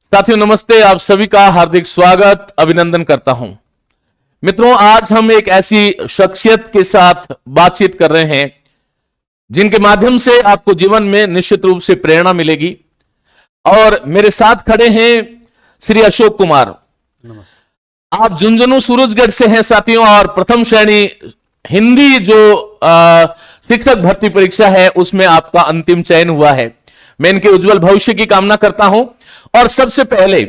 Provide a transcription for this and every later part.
साथियों नमस्ते, आप सभी का हार्दिक स्वागत अभिनंदन करता हूं। मित्रों, आज हम एक ऐसी शख्सियत के साथ बातचीत कर रहे हैं जिनके माध्यम से आपको जीवन में निश्चित रूप से प्रेरणा मिलेगी। और मेरे साथ खड़े हैं श्री अशोक कुमार। नमस्ते। आप झुंझुनू सूरजगढ़ से हैं साथियों, और प्रथम श्रेणी हिंदी जो शिक्षक भर्ती परीक्षा है उसमें आपका अंतिम चयन हुआ है। मैं इनके उज्जवल भविष्य की कामना करता हूं। और सबसे पहले,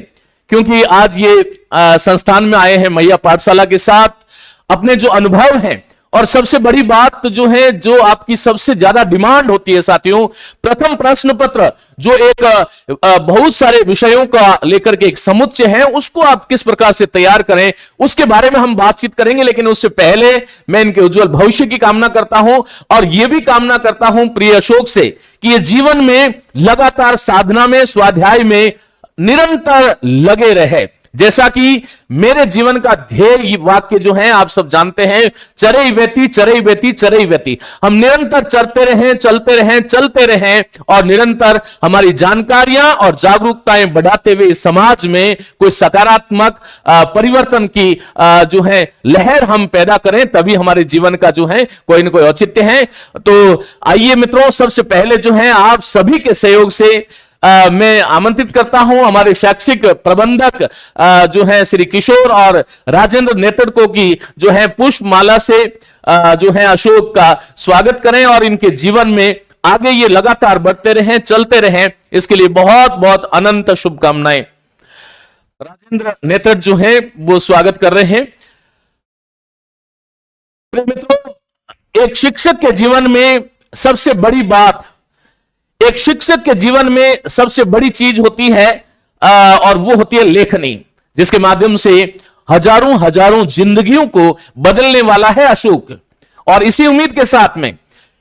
क्योंकि आज ये संस्थान में आए हैं मैया पाठशाला के साथ, अपने जो अनुभव हैं, और सबसे बड़ी बात जो है, जो आपकी सबसे ज्यादा डिमांड होती है साथियों, प्रथम प्रश्न पत्र जो एक बहुत सारे विषयों का लेकर के एक समुच्चय है, उसको आप किस प्रकार से तैयार करें, उसके बारे में हम बातचीत करेंगे। लेकिन उससे पहले मैं इनके उज्जवल भविष्य की कामना करता हूं, और यह भी कामना करता हूं प्रिय अशोक से कि ये जीवन में लगातार साधना में, स्वाध्याय में निरंतर लगे रहे। जैसा कि मेरे जीवन का ध्येय वाक्य जो है आप सब जानते हैं, चरई बेती चरई बेती चरई बेती। हम निरंतर चलते रहें, चलते रहें, चलते रहें, और निरंतर हमारी जानकारियां और जागरूकताएं बढ़ाते हुए समाज में कोई सकारात्मक परिवर्तन की जो है लहर हम पैदा करें, तभी हमारे जीवन का जो है कोई ना कोई औचित्य है। तो आइए मित्रों, सबसे पहले जो है आप सभी के सहयोग से मैं आमंत्रित करता हूं हमारे शैक्षिक प्रबंधक जो है श्री किशोर और राजेंद्र नेतृत्व की जो है पुष्पमाला से जो है अशोक का स्वागत करें, और इनके जीवन में आगे ये लगातार बढ़ते रहें, चलते रहें, इसके लिए बहुत बहुत अनंत शुभकामनाएं। राजेंद्र नेतृत्व जो है वो स्वागत कर रहे हैं। मित्रों, एक शिक्षक के जीवन में सबसे बड़ी बात, एक शिक्षक के जीवन में सबसे बड़ी चीज होती है और वो होती है लेखनी, जिसके माध्यम से हजारों हजारों जिंदगियों को बदलने वाला है अशोक। और इसी उम्मीद के साथ में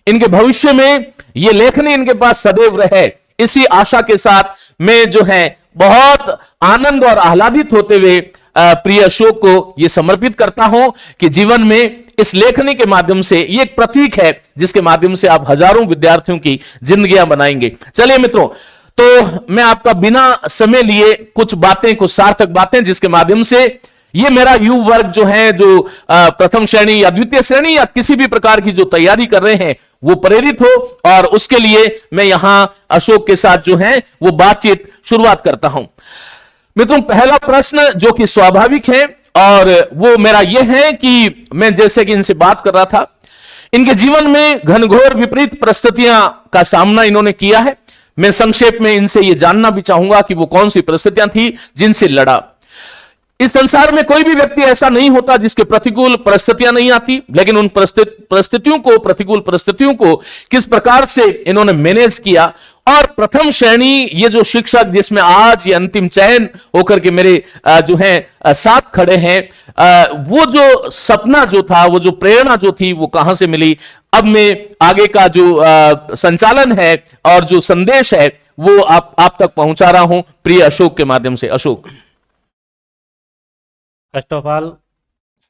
इनके भविष्य में ये लेखनी इनके पास सदैव रहे, इसी आशा के साथ मैं जो है बहुत आनंद और आह्लादित होते हुए प्रिय अशोक को यह समर्पित करता हूं कि जीवन में इस लेखनी के माध्यम से ये एक प्रतीक है जिसके माध्यम से आप हजारों विद्यार्थियों की जिंदगियां बनाएंगे। चलिए मित्रों, तो मैं आपका बिना समय लिए कुछ बातें, कुछ सार्थक बातें, जिसके माध्यम से ये मेरा युवा वर्ग जो है, जो प्रथम श्रेणी या द्वितीय श्रेणी या किसी भी प्रकार की जो तैयारी कर रहे हैं, वो प्रेरित हो, और उसके लिए मैं यहां अशोक के साथ जो है वो बातचीत शुरुआत करता हूं। मित्रों, पहला प्रश्न जो कि स्वाभाविक है, और वो मेरा यह है कि मैं जैसे कि इनसे बात कर रहा था, इनके जीवन में घनघोर विपरीत परिस्थितियां का सामना इन्होंने किया है। मैं संक्षेप में इनसे यह जानना भी चाहूंगा कि वो कौन सी परिस्थितियां थी जिनसे लड़ा। इस संसार में कोई भी व्यक्ति ऐसा नहीं होता जिसके प्रतिकूल परिस्थितियां नहीं आती, लेकिन उन परिस्थितियों को, प्रतिकूल परिस्थितियों को किस प्रकार से इन्होंने मैनेज किया। और प्रथम श्रेणी ये जो शिक्षक जिसमें आज ये अंतिम चयन होकर के मेरे जो है साथ खड़े हैं, वो जो सपना जो था, वो जो प्रेरणा जो थी, वो कहां से मिली। अब मैं आगे का जो संचालन है और जो संदेश है वो आप तक पहुंचा रहा हूं प्रिय अशोक के माध्यम से। अशोक। फर्स्ट ऑफ ऑल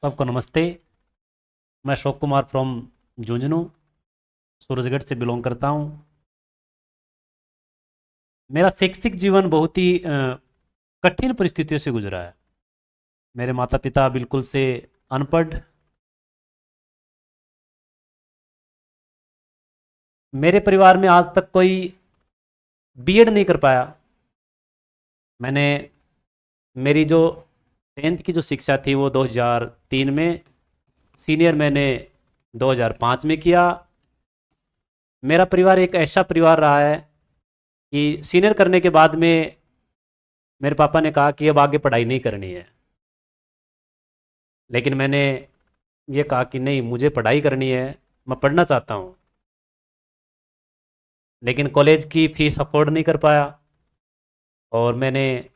सबको नमस्ते। मैं अशोक कुमार फ्रॉम झुंझुनू सूरजगढ़ से बिलोंग करता हूं। मेरा शैक्षिक जीवन बहुत ही कठिन परिस्थितियों से गुजरा है। मेरे माता पिता बिल्कुल से अनपढ़, मेरे परिवार में आज तक कोई बीएड नहीं कर पाया। मैंने मेरी जो 10th की जो शिक्षा थी वो 2003 में, सीनियर मैंने 2005 में किया। मेरा परिवार एक ऐसा परिवार रहा है कि सीनियर करने के बाद में मेरे पापा ने कहा कि अब आगे पढ़ाई नहीं करनी है, लेकिन मैंने ये कहा कि नहीं, मुझे पढ़ाई करनी है, मैं पढ़ना चाहता हूँ। लेकिन कॉलेज की फीस अफोर्ड नहीं कर पाया, और मैंने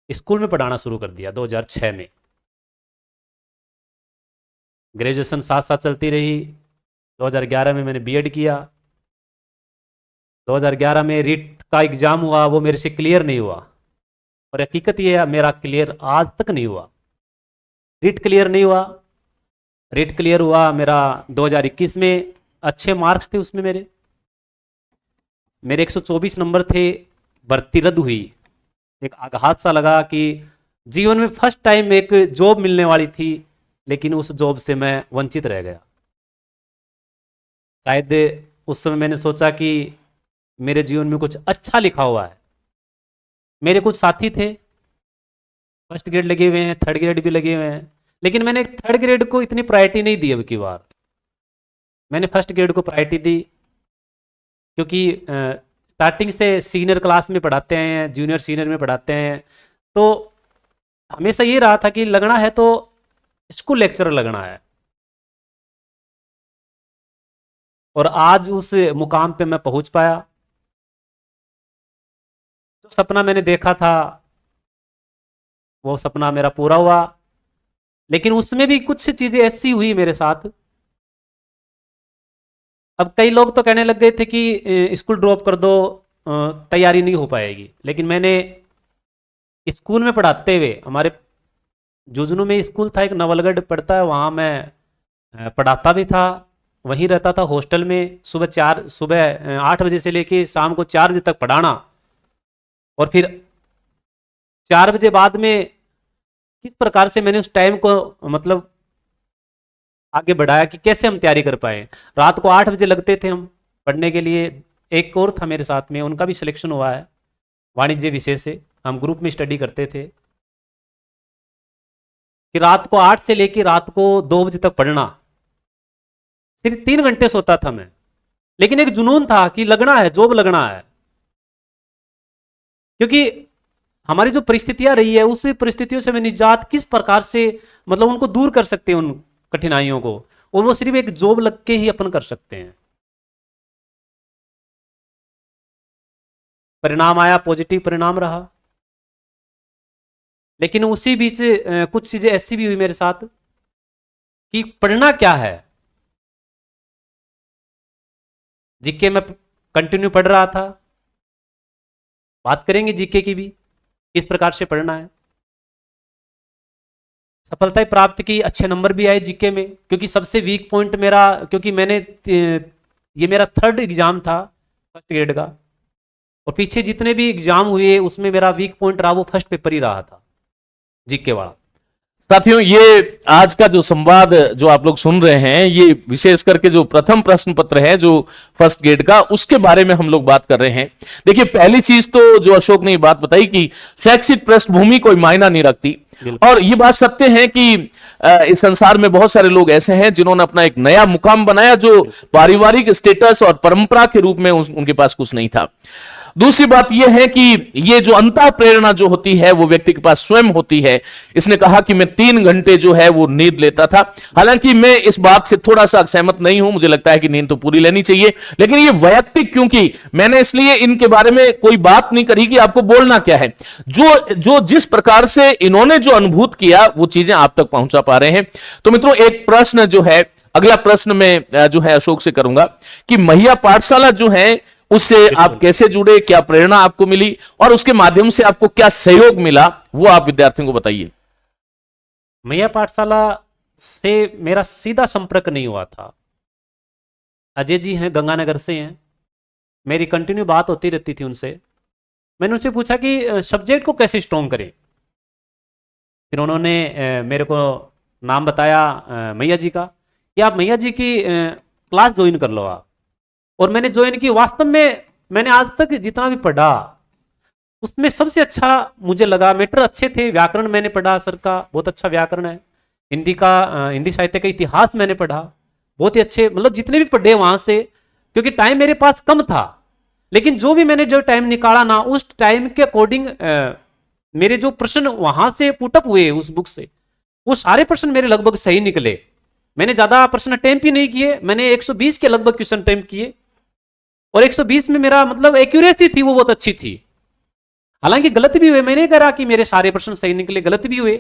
स्कूल में पढ़ाना शुरू कर दिया 2006 में। ग्रेजुएशन साथ साथ चलती रही। 2011 में मैंने बीएड किया। 2011 में रीट का एग्ज़ाम हुआ, वो मेरे से क्लियर नहीं हुआ, और हकीकत ये है मेरा क्लियर आज तक नहीं हुआ। रीट क्लियर नहीं हुआ। रीट क्लियर हुआ मेरा 2021 में। अच्छे मार्क्स थे उसमें, मेरे 124 नंबर थे। भर्ती रद्द हुई, एक आघात सा लगा कि जीवन में फर्स्ट टाइम एक जॉब मिलने वाली थी, लेकिन उस जॉब से मैं वंचित रह गया। शायद उस समय मैंने सोचा कि मेरे जीवन में कुछ अच्छा लिखा हुआ है। मेरे कुछ साथी थे, फर्स्ट ग्रेड लगे हुए हैं, थर्ड ग्रेड भी लगे हुए हैं, लेकिन मैंने थर्ड ग्रेड को इतनी प्रायोरिटी नहीं दी। अब की बार मैंने फर्स्ट ग्रेड को प्रायोरिटी दी, क्योंकि स्टार्टिंग से सीनियर क्लास में पढ़ाते हैं, जूनियर सीनियर में पढ़ाते हैं, तो हमेशा ये रहा था कि लगना है तो स्कूल लेक्चरर लगना है। और आज उस मुकाम पे मैं पहुंच पाया। जो सपना मैंने देखा था वो सपना मेरा पूरा हुआ, लेकिन उसमें भी कुछ चीजें ऐसी हुई मेरे साथ। अब कई लोग तो कहने लग गए थे कि स्कूल ड्रॉप कर दो, तैयारी नहीं हो पाएगी, लेकिन मैंने स्कूल में पढ़ाते हुए, हमारे झुंझुनू में स्कूल था एक नवलगढ़ पड़ता है, वहाँ मैं पढ़ाता भी था, वहीं रहता था हॉस्टल में। सुबह 8 बजे से लेके शाम को 4 बजे तक पढ़ाना, और फिर 4 बजे बाद में किस प्रकार से मैंने उस टाइम को मतलब आगे बढ़ाया कि कैसे हम तैयारी कर पाए। रात को 8 बजे लगते थे हम पढ़ने के लिए। एक और था मेरे साथ में, उनका भी सिलेक्शन हुआ है वाणिज्य विषय से, हम ग्रुप में स्टडी करते थे कि रात को 8 से लेके रात को 2 बजे तक पढ़ना। सिर्फ 3 घंटे सोता था मैं, लेकिन एक जुनून था कि लगना है, जॉब लगना है। क्योंकि हमारी जो परिस्थितियां रही है, उस परिस्थितियों से मैं निजात किस प्रकार से मतलब उनको दूर कर सकते हैं, उन कठिनाइयों को, और वो सिर्फ एक जॉब लग के ही अपन कर सकते हैं। परिणाम आया, पॉजिटिव परिणाम रहा, लेकिन उसी बीच कुछ चीजें ऐसी भी हुई मेरे साथ कि पढ़ना क्या है। जीके में कंटिन्यू पढ़ रहा था, बात करेंगे जीके की भी, किस प्रकार से पढ़ना है। सफलता प्राप्त की, अच्छे नंबर भी आए जीके में, क्योंकि सबसे वीक पॉइंट मेरा, क्योंकि ये मेरा 3rd एग्जाम था फर्स्ट ग्रेड का, और पीछे जितने भी एग्जाम हुए उसमें मेरा वीक पॉइंट रहा वो फर्स्ट पेपर ही रहा था, जीके वाला। साथियों, ये आज का जो संवाद जो आप लोग सुन रहे हैं, ये विशेष करके जो प्रथम प्रश्न पत्र है जो फर्स्ट ग्रेड का, उसके बारे में हम लोग बात कर रहे हैं। देखिए, पहली चीज तो जो अशोक ने ये बात बताई कि शैक्षिक पृष्ठभूमि कोई मायना नहीं रखती, और ये बात सत्य है कि इस संसार में बहुत सारे लोग ऐसे हैं जिन्होंने अपना एक नया मुकाम बनाया जो पारिवारिक स्टेटस और परंपरा के रूप में उनके पास कुछ नहीं था। दूसरी बात यह है कि ये जो अंतः प्रेरणा जो होती है वो व्यक्ति के पास स्वयं होती है। इसने कहा कि मैं 3 घंटे जो है वो नींद लेता था। हालांकि मैं इस बात से थोड़ा सा सहमत नहीं हूं, मुझे लगता है कि नींद तो पूरी लेनी चाहिए, लेकिन ये वैयक्तिक, क्योंकि मैंने इसलिए इनके बारे में कोई बात नहीं करी कि आपको बोलना क्या है। जो जिस प्रकार से इन्होंने जो अनुभूत किया वो चीजें आप तक पहुंचा पा रहे हैं। तो मित्रों, एक प्रश्न जो है, अगला प्रश्न मैं जो है अशोक से करूंगा कि मैया पाठशाला जो है उससे आप कैसे जुड़े, क्या प्रेरणा आपको मिली, और उसके माध्यम से आपको क्या सहयोग मिला, वो आप विद्यार्थियों को बताइए। मैया पाठशाला से मेरा सीधा संपर्क नहीं हुआ था। अजय जी हैं, गंगानगर से हैं, मेरी कंटिन्यू बात होती रहती थी उनसे। मैंने उनसे पूछा कि सब्जेक्ट को कैसे स्ट्रॉन्ग करें। फिर उन्होंने मेरे को नाम बताया मैया जी का, कि आप मैया जी की क्लास ज्वाइन कर लो आप। और मैंने ज्वाइन की। वास्तव में मैंने आज तक जितना भी पढ़ा उसमें सबसे अच्छा मुझे लगा, मैटर अच्छे थे। व्याकरण मैंने पढ़ा सर का, बहुत अच्छा व्याकरण है। हिंदी साहित्य का इतिहास मैंने पढ़ा, बहुत ही अच्छे, मतलब जितने भी पढ़े वहां से, क्योंकि टाइम मेरे पास कम था, लेकिन जो टाइम निकाला ना, उस टाइम के अकॉर्डिंग मेरे जो प्रश्न वहां से पुटअप हुए उस बुक से, वो सारे प्रश्न मेरे लगभग सही निकले। मैंने ज्यादा प्रश्न अटेम्प्ट ही नहीं किए, मैंने 120 के लगभग क्वेश्चन अटेम्प्ट किए, और 120 में मेरा मतलब एक्यूरेसी थी वो बहुत अच्छी थी। हालांकि गलत भी हुए, मैंने नहीं कहा कि मेरे सारे प्रश्न सही निकले, गलत भी हुए।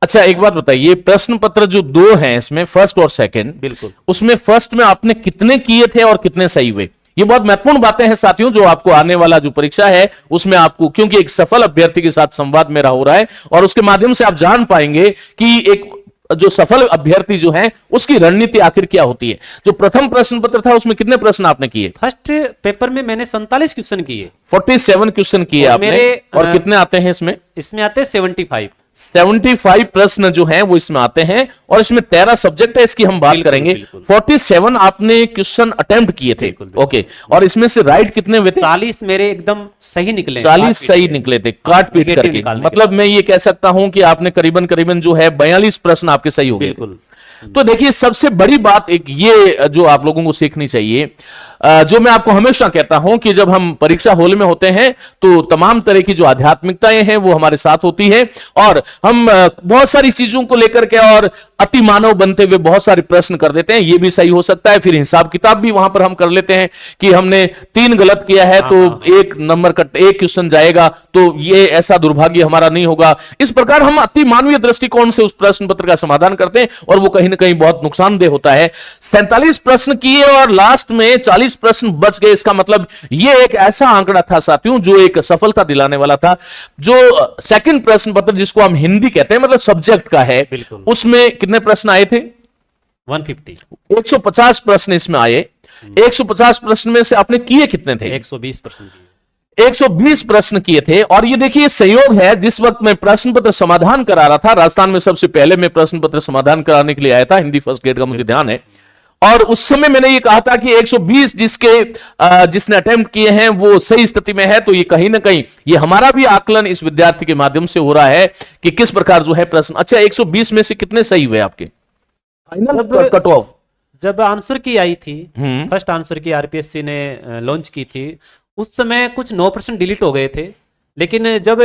अच्छा, एक बात बताइए, प्रश्न पत्र जो 2 हैं इसमें, फर्स्ट और सेकंड, बिल्कुल, उसमें फर्स्ट में आपने कितने किए थे और कितने सही हुए? ये बहुत महत्वपूर्ण बातें हैं साथियों, जो आपको आने वाला जो परीक्षा है उसमें आपको, क्योंकि एक सफल अभ्यर्थी के साथ संवाद मेरा हो रहा है, और उसके माध्यम से आप जान पाएंगे कि एक जो सफल अभ्यर्थी जो है उसकी रणनीति आखिर क्या होती है। जो प्रथम प्रश्न पत्र था उसमें कितने प्रश्न आपने किए? फर्स्ट पेपर में मैंने 47 क्वेश्चन किए, 47 क्वेश्चन किए और आपने। और कितने आते हैं इसमें? इसमें आते हैं 75 प्रश्न जो हैं वो इसमें आते हैं, और इसमें 13 सब्जेक्ट है, इसकी हम बात करेंगे। बिल्कुल। 47 आपने क्वेश्चन अटेम्प्ट किए थे। ओके, और इसमें से राइट कितने हुए थे? 40 मेरे एकदम सही निकले, 40 सही निकले थे, काट पीट Negative करके। निकालने मतलब मैं ये कह सकता हूं कि आपने करीबन करीबन जो है 42 प्रश्न आपके सही हो गए थे। बिल्कुल। तो देखिए, सबसे बड़ी बात एक ये जो आप लोगों को सीखनी चाहिए, जो मैं आपको हमेशा कहता हूं कि जब हम परीक्षा हॉल में होते हैं तो तमाम तरह की जो आध्यात्मिकताएं हैं वो हमारे साथ होती है, और हम बहुत सारी चीजों को लेकर के और अति मानव बनते हुए बहुत सारे प्रश्न कर देते हैं। ये भी सही हो सकता है, फिर हिसाब किताब भी वहां पर हम कर लेते हैं कि हमने 3 गलत किया है तो 1 नंबर का 1 क्वेश्चन जाएगा, तो ये ऐसा दुर्भाग्य हमारा नहीं होगा। इस प्रकार हम अति मानवीय दृष्टिकोण से उस प्रश्न पत्र का समाधान करते हैं, और वो कहीं ना कहीं बहुत नुकसानदेह होता है। 47 प्रश्न किए और लास्ट में 40 प्रश्न बच गए, इसका मतलब ये एक ऐसा आंकड़ा था साथियों जो एक सफलता दिलाने वाला था। जो सेकंड प्रश्न पत्र जिसको हम हिंदी कहते हैं, मतलब सब्जेक्ट का है, उसमें कितने प्रश्न आए थे? 150 प्रश्न इसमें आए। 150 प्रश्न में से आपने किए कितने थे? 120 प्रश्न किए। 120 प्रश्न किए थे। और ये देखिए संयोग है, जिस वक्त मैं प्रश्न पत्र समाधान करा रहा था, राजस्थान में सबसे पहले मैं प्रश्न पत्र समाधान कराने के लिए आया था, हिंदी फर्स्ट ग्रेड का मुझे ध्यान है, और उस समय मैंने ये कहा था कि 120 जिसने अटेम्प्ट किए हैं वो सही स्थिति में है। तो ये कहीं ना कहीं ये हमारा भी आकलन इस विद्यार्थी के माध्यम से हो रहा है कि किस प्रकार जो है प्रश्न। अच्छा, 120 में से कितने सही हुए आपके फाइनल कट ऑफ? जब आंसर की आई थी, फर्स्ट आंसर की आरपीएससी ने लॉन्च की थी, उस समय कुछ 9% डिलीट हो गए थे। लेकिन जब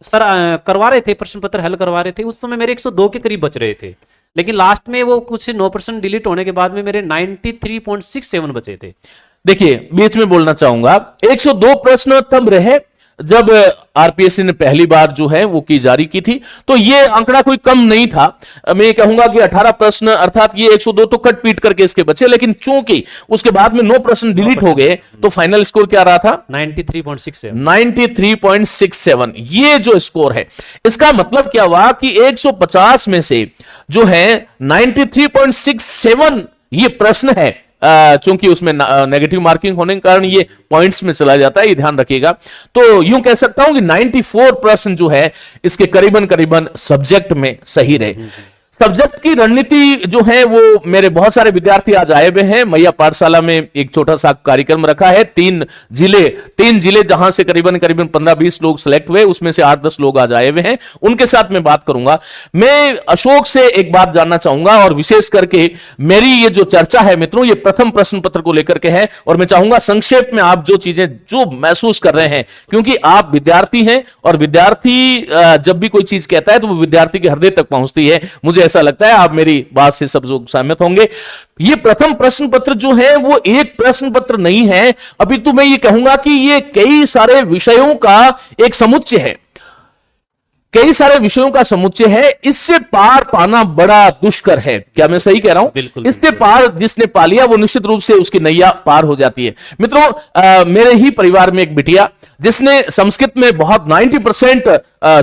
सर करवा रहे थे, प्रश्न पत्र हल करवा रहे थे, उस समय मेरे 102 के करीब बच रहे थे। लेकिन लास्ट में वो कुछ 9% डिलीट होने के बाद में मेरे 93.67 बचे थे। देखिए, बीच में बोलना चाहूंगा, 102 प्रश्न तब रहे जब आरपीएससी ने पहली बार जो है वो की जारी की थी, तो ये आंकड़ा कोई कम नहीं था। मैं कहूंगा कि 18 प्रश्न, अर्थात ये 102 तो कट पीट करके इसके बचे, लेकिन चूंकि उसके बाद में 9 प्रश्न डिलीट हो गए, तो फाइनल स्कोर क्या रहा था? 93.67। ये जो स्कोर है, इसका मतलब क्या हुआ कि 150 में से जो है 93.67 ये प्रश्न है। चूंकि उसमें नेगेटिव मार्किंग होने के कारण ये पॉइंट्स में चला जाता है, ये ध्यान रखिएगा। तो यूं कह सकता हूं कि 94% जो है इसके करीबन करीबन सब्जेक्ट में सही रहे। सब्जेक्ट की रणनीति जो है वो मेरे बहुत सारे विद्यार्थी आज आए हुए हैं। मैया पाठशाला में एक छोटा सा कार्यक्रम रखा है, 3 जिले जहां से करीबन करीबन 15-20 लोग सिलेक्ट हुए, उसमें से 8-10 लोग आज आए हुए हैं। उनके साथ मैं बात करूंगा। मैं अशोक से एक बात जानना चाहूंगा, और विशेष करके मेरी ये जो चर्चा है मित्रों, ये प्रथम प्रश्न पत्र को लेकर के है, और मैं चाहूंगा संक्षेप में आप जो चीजें जो महसूस कर रहे हैं, क्योंकि आप विद्यार्थी हैं, और विद्यार्थी जब भी कोई चीज कहता है तो वो विद्यार्थी के हृदय तक पहुंचती है। मुझे ऐसा लगता है आप मेरी बात से सब लोग सहमत होंगे। ये प्रथम प्रश्न पत्र जो है वो एक प्रश्न पत्र नहीं है, अभी तो मैं ये कहूंगा कि ये कई सारे विषयों का एक समुच्चय है, कई सारे विषयों का समुच्चय है। इससे पार पाना बड़ा दुष्कर है। क्या मैं सही कह रहा हूं? बिल्कुल। इससे पार जिसने पा लिया वो निश्चित रूप से उसकी नैया पार हो जाती है। मित्रों, मेरे ही परिवार में एक बिटिया जिसने संस्कृत में बहुत 90%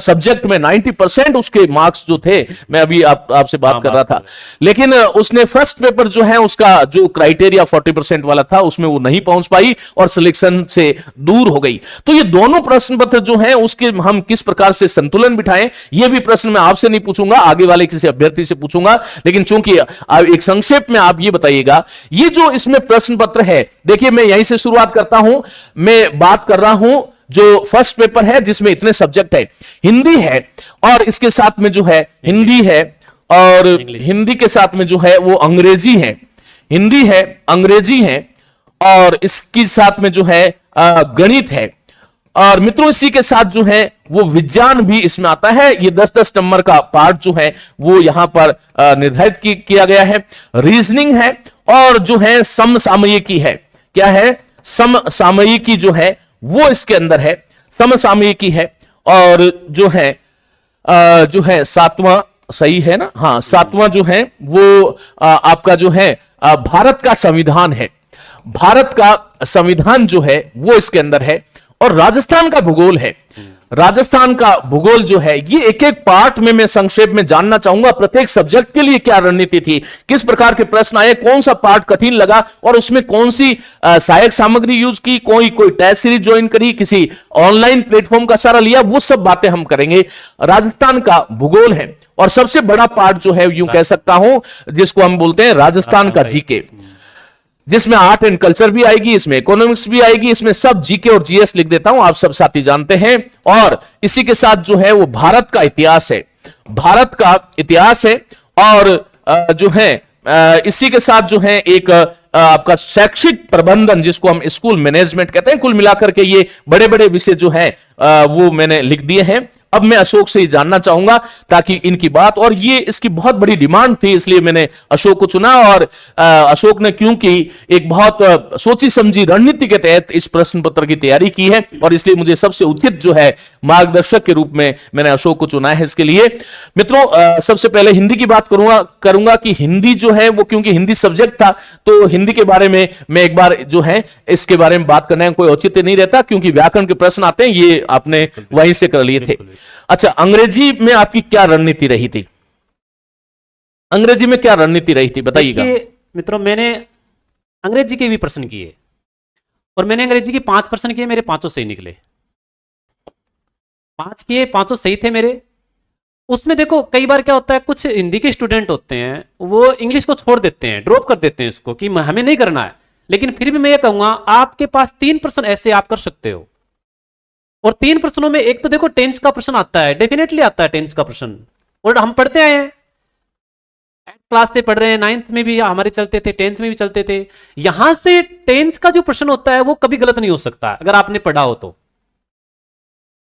सब्जेक्ट में 90% उसके मार्क्स जो थे, मैं अभी आपसे बात कर रहा था, लेकिन उसने फर्स्ट पेपर जो है उसका जो क्राइटेरिया 40% वाला था उसमें वो नहीं पहुंच पाई और सिलेक्शन से दूर हो गई। तो ये दोनों प्रश्न पत्र जो हैं उसके हम किस प्रकार से संतुलन बिठाएं, ये भी प्रश्न मैं आपसे नहीं पूछूंगा, आगे वाले किसी अभ्यर्थी से पूछूंगा। लेकिन चूंकि एक संक्षेप में आप ये बताइएगा, ये जो इसमें प्रश्न पत्र है, देखिए मैं यहीं से शुरुआत करता हूं। मैं बात कर रहा हूं जो फर्स्ट पेपर है जिसमें इतने सब्जेक्ट है, हिंदी है, और इसके साथ में जो है हिंदी है, और हिंदी के साथ में जो है वो अंग्रेजी है, हिंदी है, अंग्रेजी है, और इसके साथ में जो है गणित है। और मित्रों, इसी के साथ जो है वो विज्ञान भी इसमें आता है। ये 10-10 नंबर का पार्ट जो है वो यहां पर निर्धारित किया गया है। रीजनिंग है, और जो है समसामयिकी है। क्या है? समसामयिकी जो है वो इसके अंदर है, समसामयिकी है। और जो है 7वां, सही है ना? हाँ, 7वां जो है वो आपका जो है भारत का संविधान है। भारत का संविधान जो है वो इसके अंदर है, और राजस्थान का भूगोल है। राजस्थान का भूगोल जो है, ये एक एक पार्ट में मैं संक्षेप में जानना चाहूंगा प्रत्येक सब्जेक्ट के लिए क्या रणनीति थी, किस प्रकार के प्रश्न आए, कौन सा पार्ट कठिन लगा और उसमें कौन सी सहायक सामग्री यूज की, कोई टेस्ट सीरीज ज्वाइन करी, किसी ऑनलाइन प्लेटफॉर्म का सहारा लिया, वो सब बातें हम करेंगे। राजस्थान का भूगोल है और सबसे बड़ा पार्ट जो है यूं कह सकता हूं जिसको हम बोलते हैं राजस्थान का जीके, जिसमें आर्ट एंड कल्चर भी आएगी, इसमें इकोनॉमिक्स भी आएगी, इसमें सब जीके और जीएस लिख देता हूं, आप सब साथी जानते हैं। और इसी के साथ जो है वो भारत का इतिहास है, भारत का इतिहास है और जो है इसी के साथ जो है एक आपका शैक्षिक प्रबंधन जिसको हम स्कूल मैनेजमेंट कहते हैं। कुल मिलाकर के ये बड़े बड़े विषय जो है वो मैंने लिख दिए हैं। अब मैं अशोक से ही जानना चाहूंगा ताकि इनकी बात, और ये इसकी बहुत बड़ी डिमांड थी इसलिए मैंने अशोक को चुना, और अशोक ने क्योंकि एक बहुत सोची समझी रणनीति के तहत इस प्रश्न पत्र की तैयारी की है और इसलिए मुझे सबसे उचित जो है मार्गदर्शक के रूप में मैंने अशोक को चुना है इसके लिए। मित्रों, सबसे पहले हिंदी की बात करूंगा कि हिंदी जो है वो क्योंकि हिंदी सब्जेक्ट था तो हिंदी के बारे में मैं एक बार जो है इसके बारे में बात करने में कोई औचित्य नहीं रहता क्योंकि व्याकरण के प्रश्न आते हैं, ये आपने वहीं से कर लिए थे। अच्छा, अंग्रेजी में आपकी क्या रणनीति रही थी? अंग्रेजी में क्या रणनीति रही थी बताइएगा। मित्रों, मैंने अंग्रेजी के भी प्रश्न किए और मैंने अंग्रेजी के 5 प्रश्न किए, मेरे 5 सही निकले। 5 किए, 5 सही थे मेरे। उसमें देखो कई बार क्या होता है, कुछ हिंदी के स्टूडेंट होते हैं वो इंग्लिश को छोड़ देते हैं, ड्रॉप कर देते हैं इसको कि हमें नहीं करना है। लेकिन फिर भी मैं ये कहूंगा आपके पास 3 प्रश्न ऐसे आप कर सकते हो, और 3 प्रश्नों में एक तो देखो टेंस का प्रश्न आता है, डेफिनेटली आता है टेंस का प्रश्न, और हम पढ़ते आए हैं, क्लास से पढ़ रहे हैं, 9th में भी हमारे चलते थे, 10th में भी चलते थे। यहां से टेंस का जो प्रश्न होता है वो कभी गलत नहीं हो सकता अगर आपने पढ़ा हो तो,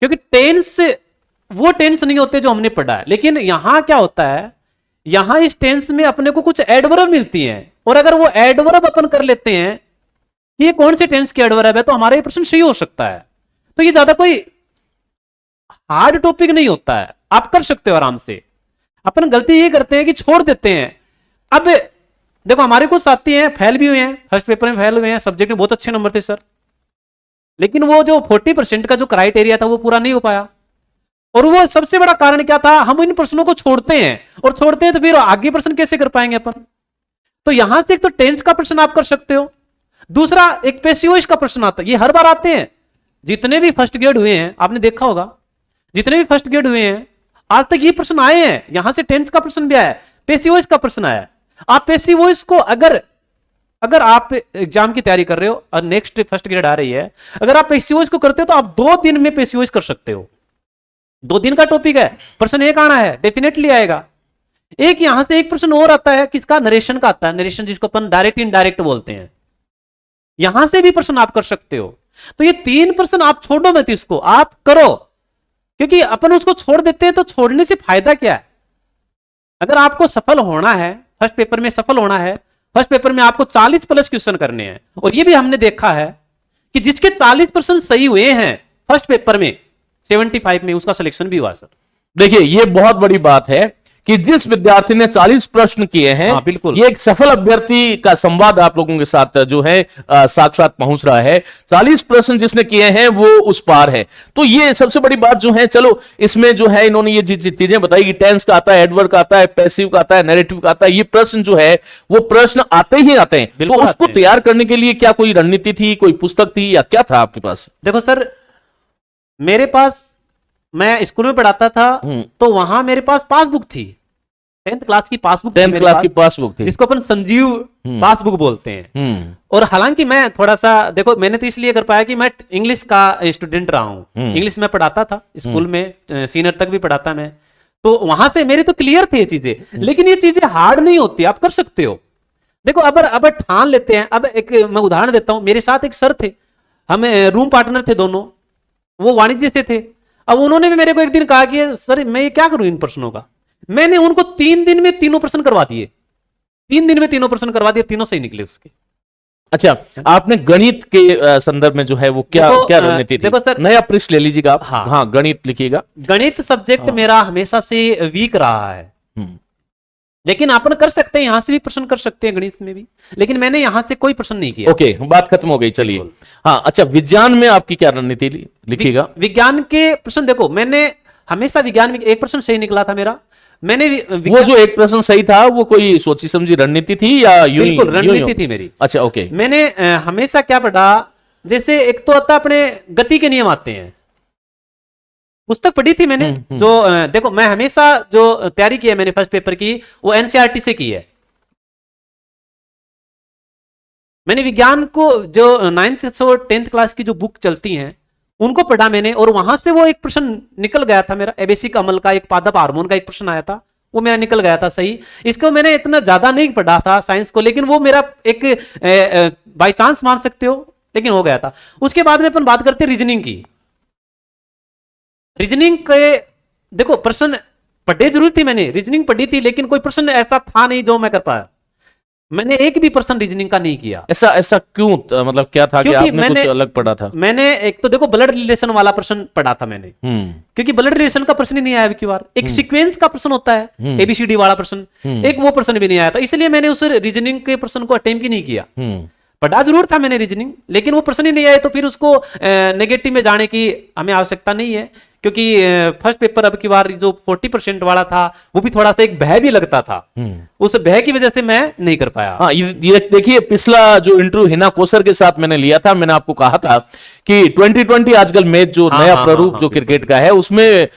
क्योंकि टेंस वो टेंस नहीं होते जो हमने पढ़ा है। लेकिन यहां क्या होता है, यहां इस टेंस में अपने को कुछ एडवर्ब मिलती हैं, और अगर वो एडवर्ब अपन कर लेते हैं कि ये कौन से टेंस की एडवर्ब है तो हमारा ये प्रश्न सही हो सकता है। तो ये ज्यादा कोई हार्ड टॉपिक नहीं होता है, आप कर सकते हो आराम से। अपन गलती ये करते हैं कि छोड़ देते हैं। अब देखो हमारे कुछ साथी हैं फेल भी हुए हैं, फर्स्ट पेपर में फेल हुए हैं, सब्जेक्ट में बहुत अच्छे नंबर थे सर, लेकिन वो जो 40% का जो क्राइटेरिया था वो पूरा नहीं हो पाया। और वो सबसे बड़ा कारण क्या था, हम इन प्रश्नों को छोड़ते हैं, और छोड़ते हैं तो फिर आगे प्रश्न कैसे कर पाएंगे अपन। तो यहां से एक तो टेंस का प्रश्न आप कर सकते हो, दूसरा एक पैसिव का प्रश्न आता है, ये हर बार आते हैं। जितने भी फर्स्ट ग्रेड हुए हैं आपने देखा होगा, जितने भी फर्स्ट ग्रेड हुए हैं आज तक ये प्रश्न आए हैं। यहां से टेंस का प्रश्न भी आया है, पैसिव वॉइस का प्रश्न आया है। आप पैसिव वॉइस को अगर आप एग्जाम की तैयारी कर रहे हो और नेक्स्ट फर्स्ट ग्रेड आ रही है, अगर आप पैसिव वॉइस को करते हो तो आप 2 दिन में पैसिव वॉइस कर सकते हो। 2 दिन का टॉपिक है, प्रश्न एक आना है, डेफिनेटली आएगा। एक यहां से एक प्रश्न और आता है, किसका, नरेशन का आता है, नरेशन जिसको अपन डायरेक्ट इनडायरेक्ट बोलते हैं, यहां से भी प्रश्न आप कर सकते हो। तो ये 3 प्रश्न आप छोड़ो मत, इसको आप करो, क्योंकि अपन उसको छोड़ देते हैं तो छोड़ने से फायदा क्या है। अगर आपको सफल होना है, फर्स्ट पेपर में सफल होना है, फर्स्ट पेपर में आपको 40+ क्वेश्चन करने हैं, और ये भी हमने देखा है कि जिसके 40% सही हुए हैं फर्स्ट पेपर में 75 में उसका सिलेक्शन भी हुआ सर। देखिए ये बहुत बड़ी बात है कि जिस विद्यार्थी ने 40 प्रश्न किए हैं, बिल्कुल, ये एक सफल अभ्यर्थी का संवाद आप लोगों के साथ जो है साक्षात पहुंच रहा है। 40 प्रश्न जिसने किए हैं वो उस पार है। तो ये सबसे बड़ी बात जो है, चलो इसमें जो है इन्होंने ये चीजें बताई कि टेंस का आता है, एडवर्ब का आता है, पैसिव का आता है, नैरेटिव का आता है, ये प्रश्न जो है वो प्रश्न आते ही आते हैं। तो उसको तैयार करने के लिए क्या कोई रणनीति थी, कोई पुस्तक थी, या क्या था आपके पास? देखो सर, मेरे पास, मैं स्कूल में पढ़ाता था तो वहां मेरे पास पासबुक थी, 10th क्लास की पासबुक, 10th क्लास की पासबुक थी, जिसको अपन संजीव पासबुक बोलते हैं। और हालांकि मैं थोड़ा सा, देखो मैंने तो इसलिए कर पाया कि मैं इंग्लिश का स्टूडेंट रहा हूं, इंग्लिश में पढ़ाता था स्कूल में, सीनियर तक भी पढ़ाता मैं, तो वहां से मेरे तो क्लियर थे ये चीजें। लेकिन ये चीजें हार्ड नहीं होती, आप कर सकते हो। देखो अब ठान लेते हैं। अब एक मैं उदाहरण देता हूं, मेरे साथ एक सर थे, हम रूम पार्टनर थे दोनों, वो वाणिज्य से थे। अब उन्होंने भी मेरे को एक दिन कहा कि सर मैं ये क्या करूं इन प्रश्नों का। मैंने उनको 3 दिन में 3 प्रश्न करवा दिए, 3 दिन में 3 प्रश्न करवा दिए, 3 सही निकले उसके। अच्छा, आपने गणित के संदर्भ में जो है वो क्या रणनीति थी? देखो सर, नया पृष्ठ ले लीजिएगा आप। हाँ, गणित लिखिएगा। गणित सब्जेक्ट मेरा हमेशा से वीक रहा है, लेकिन अपन कर सकते हैं, यहां से भी प्रश्न कर सकते हैं गणित में भी, लेकिन मैंने यहां से कोई प्रश्न नहीं किया। ओके, बात खत्म हो गई, चलिए। हाँ, अच्छा, विज्ञान में आपकी क्या रणनीति लिखिएगा? विज्ञान के प्रश्न देखो, मैंने हमेशा विज्ञान में एक प्रश्न सही निकला था मेरा। मैंने वो जो एक प्रश्न सही था वो कोई सोची समझी रणनीति थी या यूं बिल्कुल रणनीति थी मेरी। अच्छा, ओके। मैंने हमेशा क्या पढ़ा, जैसे एक तो आता अपने गति के नियम आते हैं, पुस्तक पढ़ी थी मैंने जो देखो, मैं हमेशा जो तैयारी की है मैंने फर्स्ट पेपर की, वो एनसीईआरटी से की है। मैंने विज्ञान को जो 9th और 10th क्लास की जो बुक चलती हैं उनको पढ़ा मैंने, और वहां से वो एक प्रश्न निकल गया था मेरा, एबेसिक अमल का, एक पादप हार्मोन का एक प्रश्न आया था, वो मेरा निकल गया था सही। इसको मैंने इतना ज्यादा नहीं पढ़ा था साइंस को, लेकिन वो मेरा एक बाय चांस मान सकते हो, लेकिन हो गया था। उसके बाद में अपन बात करते हैं रीजनिंग की। रीजनिंग के देखो प्रश्न पढ़े जरूर थी, मैंने रीजनिंग पढ़ी थी, लेकिन कोई प्रश्न ऐसा था नहीं जो मैं कर पाया। मैंने एक भी प्रश्न रीजनिंग का नहीं किया। ऐसा क्यों? मतलब क्या था कि आपने कुछ अलग पढ़ा था? मैंने एक तो देखो ब्लड रिलेशन वाला प्रश्न पढ़ा था मैंने, क्योंकि ब्लड रिलेशन का प्रश्न ही नहीं आया अबकी बार। एक सीक्वेंस का प्रश्न होता है एबीसीडी वाला प्रश्न, एक वो प्रश्न भी नहीं आया था, इसलिए मैंने उस रीजनिंग के प्रश्न को अटेम्प्ट ही नहीं किया। पढ़ा जरूर था मैंने रीजनिंग, लेकिन वो प्रश्न ही नहीं आए, तो फिर उसको नेगेटिव में जाने की हमें आवश्यकता नहीं है, क्योंकि फर्स्ट पेपर अब की बार जो 40% वाला था वो भी थोड़ा सा एक भय भी लगता था, उस भय की वजह से मैं नहीं कर पाया। हाँ, ये देखिए, पिछला जो इंटरव्यू हिना कोसर के साथ मैंने लिया था, मैंने आपको कहा था कि 2020 आजकल मैच जो नया प्रारूप जो क्रिकेट का है उसमें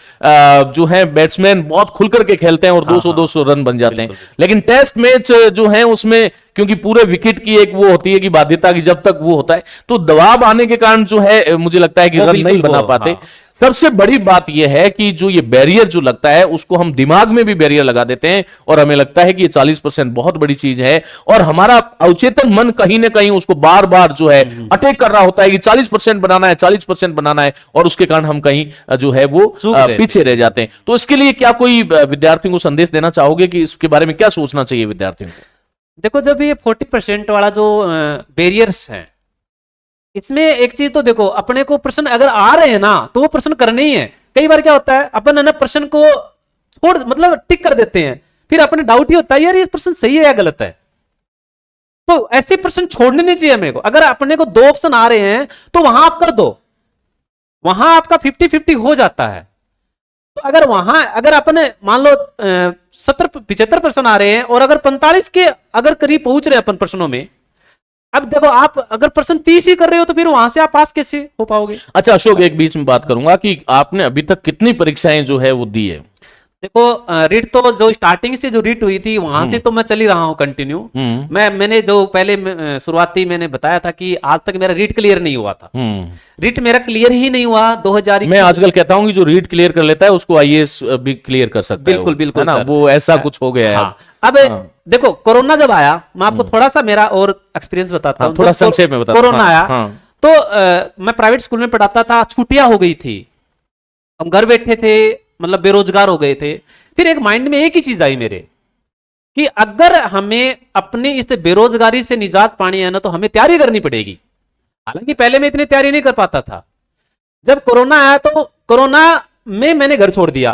जो है बैट्समैन बहुत खुल करके खेलते हैं और 200-200 रन बन जाते हैं, लेकिन टेस्ट मैच जो है उसमें क्योंकि पूरे विकेट की एक वो होती है कि बाध्यता की, जब तक वो होता है तो दबाव आने के कारण जो है मुझे लगता है कि रन नहीं बना पाते। सबसे बड़ी बात यह है कि जो ये बैरियर जो लगता है उसको हम दिमाग में भी बैरियर लगा देते हैं, और हमें लगता है कि ये 40% बहुत बड़ी चीज है, और हमारा अवचेतन मन कहीं ना कहीं उसको बार बार जो है अटैक कर रहा होता है कि 40% बनाना है, 40% बनाना है, और उसके कारण हम कहीं जो है वो पीछे रह जाते हैं। तो इसके लिए क्या कोई विद्यार्थियों को संदेश देना चाहोगे कि इसके बारे में क्या सोचना चाहिए विद्यार्थियों को? देखो, जब ये 40% वाला जो बैरियर्स है, इसमें एक चीज तो देखो, अपने को प्रश्न अगर आ रहे हैं ना तो वो प्रश्न करने ही है। कई बार क्या होता है, अपन ना प्रश्न को छोड़ मतलब टिक कर देते हैं, फिर अपने डाउट ही होता है यार ये प्रश्न सही है या गलत है, तो ऐसे प्रश्न छोड़ने नहीं चाहिए मेरे को। अगर अपने को 2 ऑप्शन आ रहे हैं तो वहां आप कर दो, वहां आपका 50-50 हो जाता है। तो अगर अपने मान लो 70-75 प्रश्न आ रहे हैं और अगर 45 के अगर करीब पहुंच रहे हैं अपन प्रश्नों में, अब देखो आप अगर प्रश्न 30 ही कर रहे हो तो फिर वहां से आप पास कैसे हो पाओगे? अच्छा अशोक, एक बीच में बात करूंगा कि आपने अभी तक कितनी परीक्षाएं जो है वो दी है? देखो, रीट तो जो स्टार्टिंग से जो रीट हुई थी वहां से तो मैं चल ही रहा हूं कंटिन्यू। मैंने जो पहले शुरुआती मैंने बताया था कि आज तक मेरा रीट क्लियर नहीं हुआ था। रीट मेरा क्लियर ही नहीं हुआ 2000। मैं आजकल कहता हूं कि जो रीट क्लियर कर लेता है उसको आईएएस भी क्लियर कर सकता है। बिल्कुल बिल्कुल ना, वो ऐसा कुछ हो गया है। अब देखो, कोरोना जब आया, मैं आपको थोड़ा सा मेरा और एक्सपीरियंस बताता हूँ, थोड़ा संक्षेप में बताता। कोरोना आया तो मैं प्राइवेट स्कूल में पढ़ाता था, छुट्टियां हो गई थी, हम घर बैठे थे, मतलब बेरोजगार हो गए थे। फिर एक माइंड में एक ही चीज आई मेरे कि अगर हमें अपने इस बेरोजगारी से निजात पानी है ना तो हमें तैयारी करनी पड़ेगी। हालांकि पहले मैं इतनी तैयारी नहीं कर पाता था। जब कोरोना आया तो कोरोना में मैंने घर छोड़ दिया,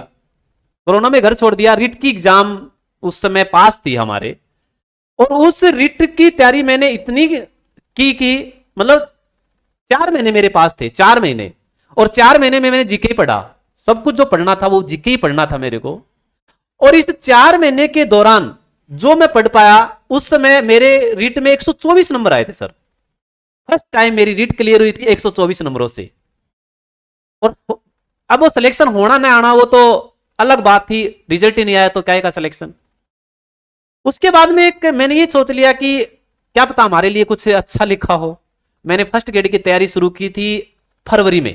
कोरोना में घर छोड़ दिया। रीट की एग्जाम उस समय पास थी हमारे, और उस रीट की तैयारी मैंने इतनी की कि मतलब 4 महीने मेरे पास थे, 4 महीने, और 4 महीने में मैंने जीके पढ़ा। सब कुछ जो पढ़ना था वो जीके ही पढ़ना था मेरे को। और इस 4 महीने के दौरान जो मैं पढ़ पाया, उस समय मेरे रीट में 124 नंबर आए थे सर। फर्स्ट टाइम मेरी रीट क्लियर हुई थी 124 नंबरों से। और अब वो सिलेक्शन होना ना आना वो तो अलग बात थी, रिजल्ट ही नहीं आया तो क्या का सिलेक्शन। उसके बाद में मैंने ये सोच लिया कि क्या पता हमारे लिए कुछ अच्छा लिखा हो। मैंने फर्स्ट ग्रेड की तैयारी शुरू की थी फरवरी में।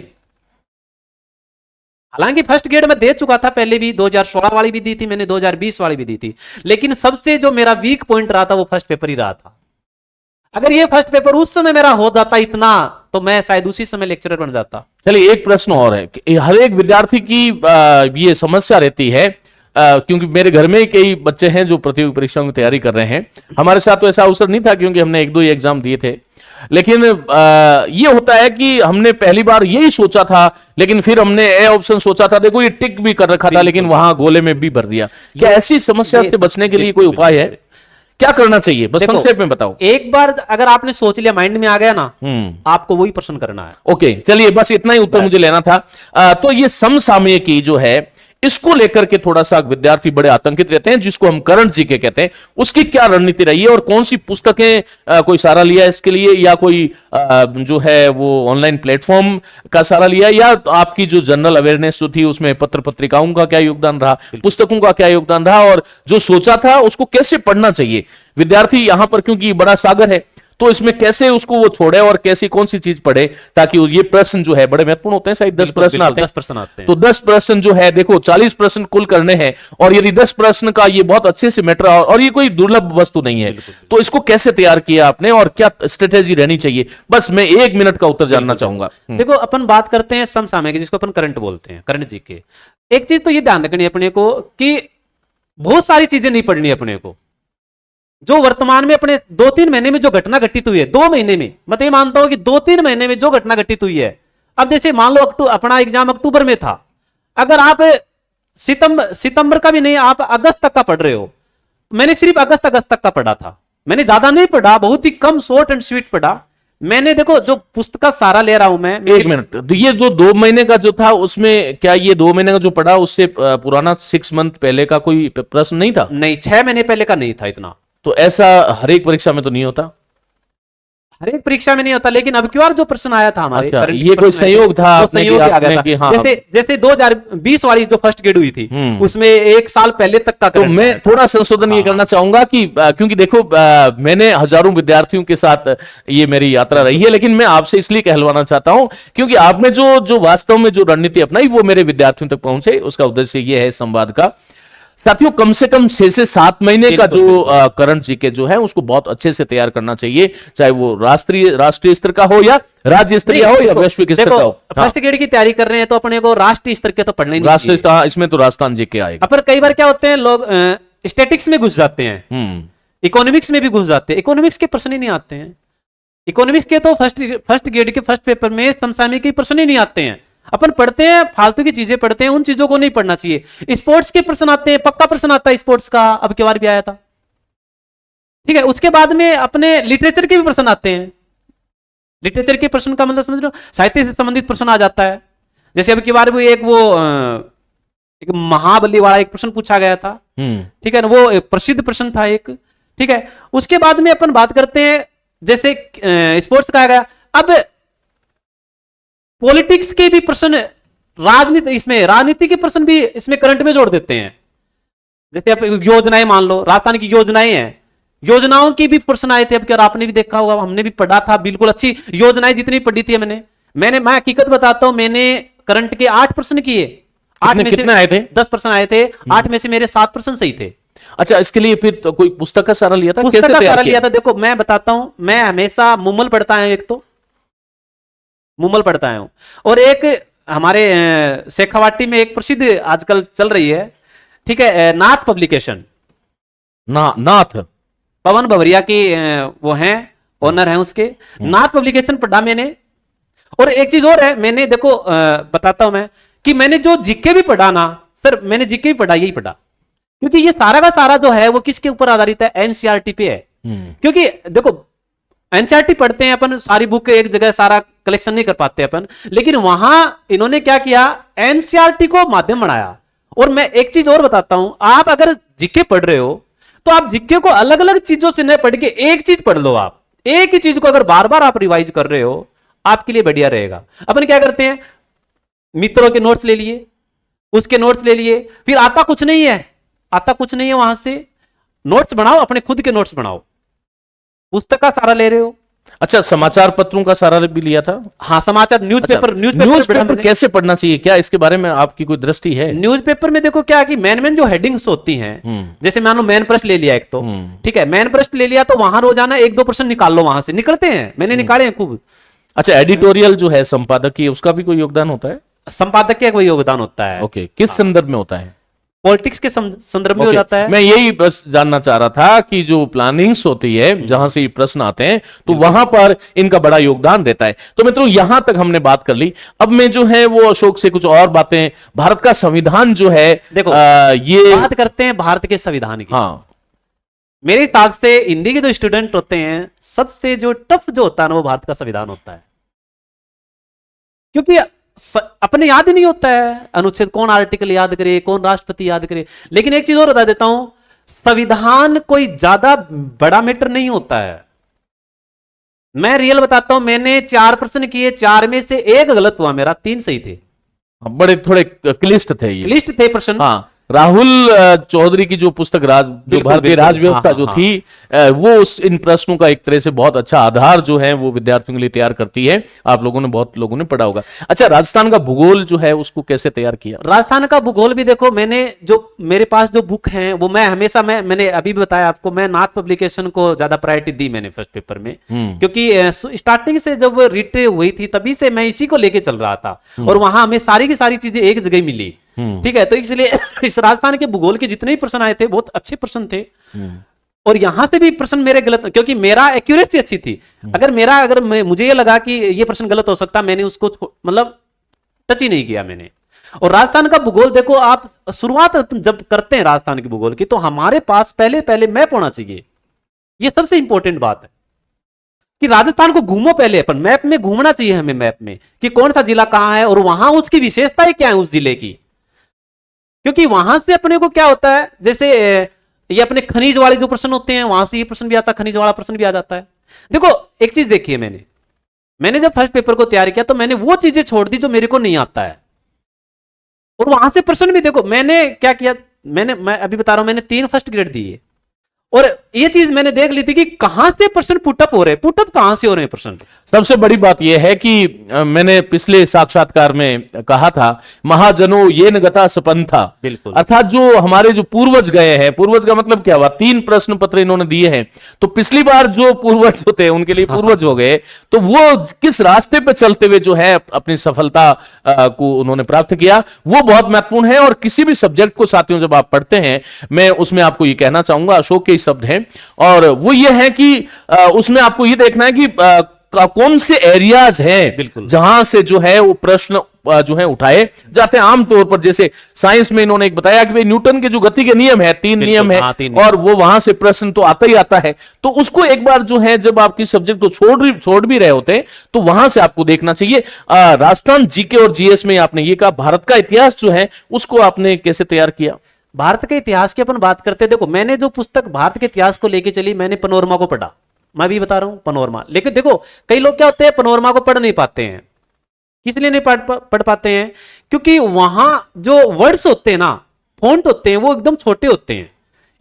हालांकि फर्स्ट ग्रेड में दे चुका था पहले भी, 2016 वाली भी दी थी मैंने, 2020 वाली भी दी थी, लेकिन सबसे जो मेरा वीक पॉइंट रहा था वो फर्स्ट पेपर ही रहा था। अगर ये फर्स्ट पेपर उस समय मेरा हो जाता इतना, तो मैं शायद उसी समय लेक्चरर बन जाता। चलिए, एक प्रश्न और है कि हर एक विद्यार्थी की ये समस्या रहती है, क्योंकि मेरे घर में कई बच्चे हैं जो प्रतियोगी परीक्षाओं की तैयारी कर रहे हैं। हमारे साथ तो ऐसा अवसर नहीं था क्योंकि हमने 1-2 एग्जाम दिए थे। लेकिन ये होता है कि हमने पहली बार यही सोचा था, लेकिन फिर हमने ए ऑप्शन सोचा था, देखो ये टिक भी कर रखा था, लेकिन वहां गोले में भी भर दिया। क्या ऐसी समस्या से बचने के लिए कोई उपाय है? क्या करना चाहिए, बस संक्षेप में बताओ। एक बार अगर आपने सोच लिया, माइंड में आ गया ना, आपको वही प्रश्न करना है। ओके, चलिए बस इतना ही उत्तर मुझे लेना था। तो ये समसामयिकी जो है, इसको लेकर के थोड़ा सा विद्यार्थी बड़े आतंकित रहते हैं, जिसको हम करंट जीके कहते हैं। उसकी क्या रणनीति रही है और कौन सी पुस्तकें कोई सहारा लिया इसके लिए, या कोई जो है वो ऑनलाइन प्लेटफॉर्म का सहारा लिया, या आपकी जो जनरल अवेयरनेस जो थी उसमें पत्र पत्रिकाओं का क्या योगदान रहा, पुस्तकों का क्या योगदान रहा, और जो सोचा था उसको कैसे पढ़ना चाहिए विद्यार्थी यहां पर, क्योंकि बड़ा सागर है, तो इसमें कैसे उसको वो छोड़े और कैसी कौन सी चीज पढ़े, ताकि ये प्रश्न जो है बड़े महत्वपूर्ण होते हैं। शायद 10 प्रश्न आते हैं, 10 प्रश्न आते हैं। तो 10 प्रश्न जो है, देखो 40 प्रश्न कुल करने हैं, और यदि 10 प्रश्न का ये बहुत अच्छे से मैटर, और ये कोई दुर्लभ वस्तु नहीं है, तो इसको कैसे तैयार किया आपने और क्या स्ट्रेटेजी रहनी चाहिए? बस मैं 1 मिनट का उत्तर जानना चाहूंगा। देखो, अपन बात करते हैं समसामयिक, जिसको अपन करंट बोलते हैं, करंट जीके। एक चीज तो ये ध्यान रखनी है अपने को कि बहुत सारी चीजें नहीं पढ़नी अपने को। जो वर्तमान में अपने 2-3 महीने में जो घटना घटित हुई है, 2 महीने में, मैं तो ये मानता हूं कि 2-3 महीने में जो घटना घटित हुई है, अब जैसे मान लो अपना एग्जाम अक्टूबर में था, अगर आप सितंबर का भी नहीं, आप अगस्त तक का पढ़ रहे हो। मैंने सिर्फ अगस्त तक का पढ़ा था, मैंने ज्यादा नहीं पढ़ा, बहुत ही कम, शॉर्ट एंड स्वीट पढ़ा मैंने। देखो, जो पुस्तक का सहारा ले रहा हूं मैं। 1 मिनट, तो ये जो 2 महीने का जो था, उसमें क्या ये 2 महीने का जो पढ़ा उससे पुराना 6 मंथ पहले का कोई प्रश्न नहीं था? नहीं, 6 महीने पहले का नहीं था इतना। तो ऐसा हर एक परीक्षा में तो नहीं होता? हर एक परीक्षा में नहीं होता, लेकिन अब की बार जो प्रश्न आया था हमारे, अच्छा, ये कोई संयोग था आपने संयोग कि आ गया था। हाँ, जैसे 2020 वाली जो फर्स्ट ग्रेड हुई थी, उसमें 1 साल पहले तक का। तो मैं थोड़ा संशोधन ये करना चाहूंगा कि क्योंकि देखो, मैंने हजारों विद्यार्थियों के साथ ये मेरी यात्रा रही है, लेकिन मैं आपसे इसलिए कहलवाना चाहता हूं क्योंकि आपने जो वास्तव में जो रणनीति अपनाई वो मेरे विद्यार्थियों तक पहुंचे। उसका उद्देश्य ये है संवाद का। साथियों, कम से कम 6 से 7 महीने का जो करंट जीके जो है उसको बहुत अच्छे से तैयार करना चाहिए, चाहे वो राष्ट्रीय स्तर का हो या राज्य स्तरीय हो या वैश्विक स्तर का हो। फर्स्ट ग्रेड की तैयारी कर रहे हैं तो अपने को राष्ट्रीय स्तर के तो पढ़ने नहीं, राष्ट्रीय स्तर, इसमें तो राजस्थान जीके आएगा। पर कई बार क्या होते हैं, लोग स्टैटिक्स में घुस जाते हैं, इकोनॉमिक्स में भी घुस जाते हैं, इकोनॉमिक्स के प्रश्न ही नहीं आते हैं। इकोनॉमिक्स के तो फर्स्ट ग्रेड के फर्स्ट पेपर में समसामयिक के प्रश्न ही नहीं आते हैं। अपन पढ़ते हैं, फालतू की चीजें पढ़ते हैं, उन चीजों को नहीं पढ़ना चाहिए। स्पोर्ट्स के प्रश्न आते हैं, पक्का प्रश्न आता है स्पोर्ट्स का, अब की बार भी आया था, ठीक है। उसके बाद में अपने लिटरेचर के भी प्रश्न आते हैं। लिटरेचर के प्रश्न का मतलब समझ लो, साहित्य से संबंधित प्रश्न आ जाता है। जैसे अब की बार भी एक महाबली वाला एक प्रश्न पूछा गया था, ठीक है ना, वो एक प्रसिद्ध प्रश्न था एक, ठीक है। उसके बाद में अपन बात करते हैं, जैसे स्पोर्ट्स का गया, अब पॉलिटिक्स के भी प्रश्न, राजनीति के प्रश्न भी इसमें करंट में जोड़ देते हैं। जैसे आप योजनाएं मान लो, राजस्थान की योजनाएं हैं, योजनाओं के भी प्रश्न आए थे। अब क्या आपने भी देखा होगा, हमने भी पढ़ा था, बिल्कुल अच्छी योजनाएं जितनी पढ़ी थी मैं हकीकत बताता हूं, मैंने करंट के 8 प्रश्न किए। 8 में कितने आए थे? 10 प्रश्न आए थे, 8 में से मेरे 7 प्रश्न सही थे। अच्छा, इसके लिए फिर तो कोई पुस्तक का सहारा लिया था? पुस्तक का सहारा लिया था। देखो, मैं बताता हूं, मैं हमेशा मुमल पढ़ता हूं, एक तो मुमल पढ़ता हूं, और एक हमारे शेखावाटी में एक प्रसिद्ध आजकल चल रही है, ठीक है, नाथ पब्लिकेशन। नाथ पवन बवरिया की वो हैं, ओनर हैं उसके। नाथ पब्लिकेशन पढ़ा मैंने। और एक चीज और है, मैंने देखो बताता हूं मैं कि मैंने जो जीके भी पढ़ा ना सर, मैंने जीके भी पढ़ा, यही पढ़ा, क्योंकि ये सारा का सारा जो है वो किसके ऊपर आधारित है? एनसीईआरटी पे है। क्योंकि देखो, एनसीईआरटी पढ़ते हैं अपन, सारी बुक एक जगह सारा कलेक्शन नहीं कर पाते अपन, लेकिन वहां इन्होंने क्या किया, एनसीईआरटी को माध्यम बनाया। और मैं एक चीज और बताता हूं, आप अगर जीके पढ़ रहे हो तो आप जीके को अलग अलग चीजों से न पढ़ के एक चीज पढ़ लो। आप एक ही चीज को अगर बार बार आप रिवाइज कर रहे हो, आपके लिए बढ़िया रहेगा। अपन क्या करते हैं, मित्रों के नोट्स ले लिए, उसके नोट्स ले लिए, फिर आता कुछ नहीं है वहां से नोट्स बनाओ, अपने खुद के नोट्स बनाओ, पुस्तक का सहारा ले रहे हो। अच्छा, समाचार पत्रों का सहारा भी लिया था? हाँ, समाचार, न्यूज़पेपर कैसे पढ़ना चाहिए, क्या इसके बारे में आपकी कोई दृष्टि है? न्यूज़पेपर में देखो क्या कि मेन जो हेडिंग्स होती हैं, जैसे मान लो मैन प्रश्न ले लिया एक तो, ठीक है, मैन प्रश्न ले लिया तो वहां रोजाना 1-2 प्रश्न निकाल लो, वहां से निकलते हैं, मैंने निकाले हैं खूब। अच्छा, एडिटोरियल जो है संपादकीय, उसका भी कोई योगदान होता है? संपादकीय कोई योगदान होता है। ओके, किस संदर्भ में होता है? पॉलिटिक्स के संदर्भ में हो ओके, जाता है। मैं यही बस जानना चाह रहा था कि जो प्लानिंग्स होती है जहां से ये प्रश्न आते हैं तो वहां पर इनका बड़ा योगदान रहता है। तो मित्रों यहां तक हमने बात कर ली। अब मैं जो है वो अशोक से कुछ और बातें, भारत का संविधान जो है देखो, ये बात करते हैं भारत के संविधान की। हाँ, मेरे हिसाब से हिंदी के जो स्टूडेंट होते हैं, सबसे जो टफ जो होता है ना, वो भारत का संविधान होता है, क्योंकि अपने याद ही नहीं होता है अनुच्छेद, कौन आर्टिकल याद करे, कौन राष्ट्रपति याद करे। लेकिन एक चीज और बता देता हूं, संविधान कोई ज्यादा बड़ा मैटर नहीं होता है। मैं रियल बताता हूं, मैंने 4 प्रश्न किए, 4 में से 1 गलत हुआ मेरा, 3 सही थे। बड़े थोड़े क्लिष्ट थे ये। लिस्ट थे प्रश्न। हाँ, राहुल चौधरी की जो पुस्तक जो बिल्कुल, भारतीय बिल्कुल, राजव्यवस्था हाँ, जो हाँ, थी, वो इन प्रश्नों का एक तरह से बहुत अच्छा आधार जो है वो विद्यार्थियों के लिए तैयार करती है। आप लोगों ने, बहुत लोगों ने पढ़ा होगा। अच्छा, राजस्थान का भूगोल जो है उसको कैसे तैयार किया? राजस्थान का भूगोल भी देखो, मैंने जो मेरे पास जो बुक है वो मैं हमेशा, मैंने अभी भी बताया आपको, मैं नाथ पब्लिकेशन को ज्यादा प्रायोरिटी दी मैंने फर्स्ट पेपर में, क्योंकि स्टार्टिंग से जब रीट हुई थी तभी से मैं इसी को लेके चल रहा था, और वहां हमें सारी की सारी चीजें एक जगह मिली। ठीक है, तो इसलिए इस राजस्थान के भूगोल के जितने भी प्रश्न आए थे बहुत अच्छे प्रश्न थे, और यहां से भी प्रश्न मेरे गलत, क्योंकि मेरा एक्यूरेसी अच्छी थी। अगर मुझे ये लगा कि ये प्रश्न गलत हो सकता, मैंने उसको मतलब टच ही नहीं किया मैंने। और राजस्थान का भूगोल देखो, आप शुरुआत जब करते हैं राजस्थान के भूगोल की, तो हमारे पास पहले मैप होना चाहिए। ये सबसे इंपॉर्टेंट बात है कि राजस्थान को घूमो पहले, अपन मैप में घूमना चाहिए हमें, मैप में कि कौन सा जिला कहां है और वहां उसकी विशेषताएं क्या है उस जिले की। क्योंकि वहां से अपने को क्या होता है, जैसे ये अपने खनिज वाले जो प्रश्न होते हैं, वहां से ये प्रश्न भी आता है, खनिज वाला प्रश्न भी आ जाता है। देखो एक चीज देखिए, मैंने जब फर्स्ट पेपर को तैयार किया तो मैंने वो चीजें छोड़ दी जो मेरे को नहीं आता है, और वहां से प्रश्न भी देखो मैंने क्या किया, मैं अभी बता रहा हूं, मैंने 3 फर्स्ट ग्रेड दिए, और ये चीज मैंने देख ली थी कि कहां से प्रश्न पुटअप हो रहे हैं, पुटअप कहां से हो रहे हैं प्रश्न। सबसे बड़ी बात यह है कि मैंने पिछले साक्षात्कार में कहा था, महाजनो ये न गता सपंथा। बिल्कुल, अर्थात जो हमारे जो पूर्वज गए हैं, पूर्वज का मतलब क्या हुआ, 3 प्रश्न पत्र इन्होंने दिए हैं, तो पिछली बार जो पूर्वज होते हैं उनके लिए पूर्वज हो गए, तो वो किस रास्ते पर चलते हुए जो है अपनी सफलता को उन्होंने प्राप्त किया, वो बहुत महत्वपूर्ण है। और किसी भी सब्जेक्ट को साथियों जब आप पढ़ते हैं, मैं उसमें आपको ये कहना चाहूंगा, अशोक के शब्द हैं, और वो ये है कि उसमें आपको ये देखना है कि कौन से एरियाज हैं जहां से जो है वो प्रश्न जो है उठाए जाते हैं। आमतौर पर जैसे साइंस में इन्होंने एक बताया कि भाई न्यूटन के जो गति के नियम है, 3 नियम है, और वो वहां से प्रश्न तो आता ही आता है। तो उसको एक बार जो है जब आप किस सब्जेक्ट को छोड़ भी रहे होते हैं तो वहां से आपको देखना चाहिए। राजस्थान जीके और जीएस में आपने ये कहा, भारत का इतिहास जो है उसको आपने कैसे तैयार किया? भारत के इतिहास की अपन बात करते हैं, देखो मैंने जो पुस्तक भारत के इतिहास को लेके चली, मैंने पनोरमा को पढ़ा, मैं भी बता रहा हूं पनोरमा। लेकिन देखो कई लोग क्या होते हैं, पनोरमा को पढ़ नहीं पाते हैं। किस लिए नहीं पढ़ पाते हैं? क्योंकि वहां जो वर्ड्स होते हैं ना, फॉन्ट होते हैं, वो एकदम छोटे होते हैं,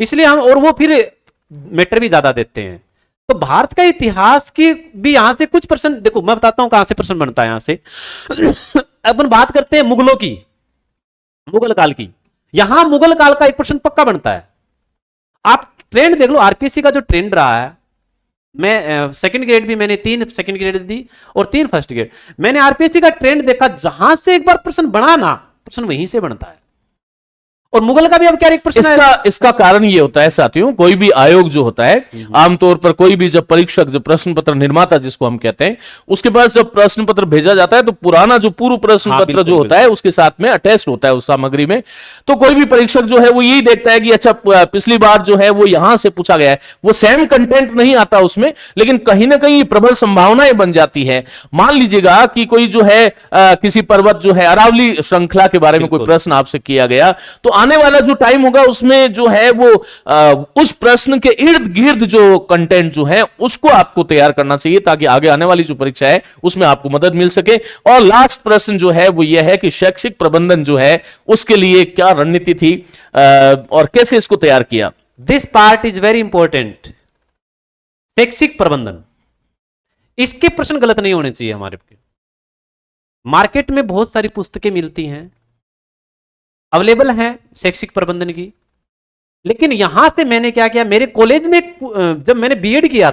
इसलिए हम, और वो फिर मैटर भी ज्यादा देते हैं। तो भारत का इतिहास की भी यहां से कुछ प्रश्न, देखो मैं बताता हूं कहां से प्रश्न बनता है। यहां से अपन बात करते हैं मुगलों की, मुगल काल की, यहां मुगल काल का एक प्रश्न पक्का बनता है। आप ट्रेंड देख लो, आरपीएससी का जो ट्रेंड रहा है, मैं सेकंड ग्रेड भी मैंने 3 सेकंड ग्रेड दी और 3 फर्स्ट ग्रेड, मैंने आरपीएससी का ट्रेंड देखा, जहां से एक बार प्रश्न बना ना, प्रश्न वहीं से बनता है। और मुगल का भी अब क्या एक प्रश्न इसका कारण ये होता है साथियों, कोई भी आयोग जो होता है, आमतौर पर कोई भी जब परीक्षक, जो प्रश्न पत्र निर्माता जिसको हम कहते हैं, उसके पास जब प्रश्न पत्र भेजा जाता है तो पुराना जो पूर्व प्रश्न पत्र जो होता है उसके साथ में अटैच होता है उस सामग्री में। तो कोई भी परीक्षक जो है वो यही देखता है कि अच्छा पिछली बार जो है वो यहां से पूछा गया है, वो सेम कंटेंट नहीं आता उसमें, लेकिन कहीं ना कहीं प्रबल संभावनाएं बन जाती है। मान लीजिएगा कि कोई जो है किसी पर्वत जो है अरावली श्रृंखला के बारे में कोई प्रश्न आपसे किया गया, तो आने वाला जो टाइम होगा उसमें जो है वो उस प्रश्न के इर्द गिर्द जो कंटेंट जो है उसको आपको तैयार करना चाहिए, ताकि आगे आने वाली जो परीक्षा है उसमें आपको मदद मिल सके। और लास्ट प्रश्न जो है वो यह है कि शैक्षिक प्रबंधन जो है उसके लिए क्या रणनीति थी और कैसे इसको तैयार किया? This part is very important. शैक्षिक प्रबंधन, इसके प्रश्न गलत नहीं होने चाहिए हमारे। मार्केट में बहुत सारी पुस्तकें मिलती हैं, अवेलेबल है शैक्षिक प्रबंधन की, लेकिन यहां से मैंने क्या किया, मेरे कॉलेज में जब मैंने बीएड किया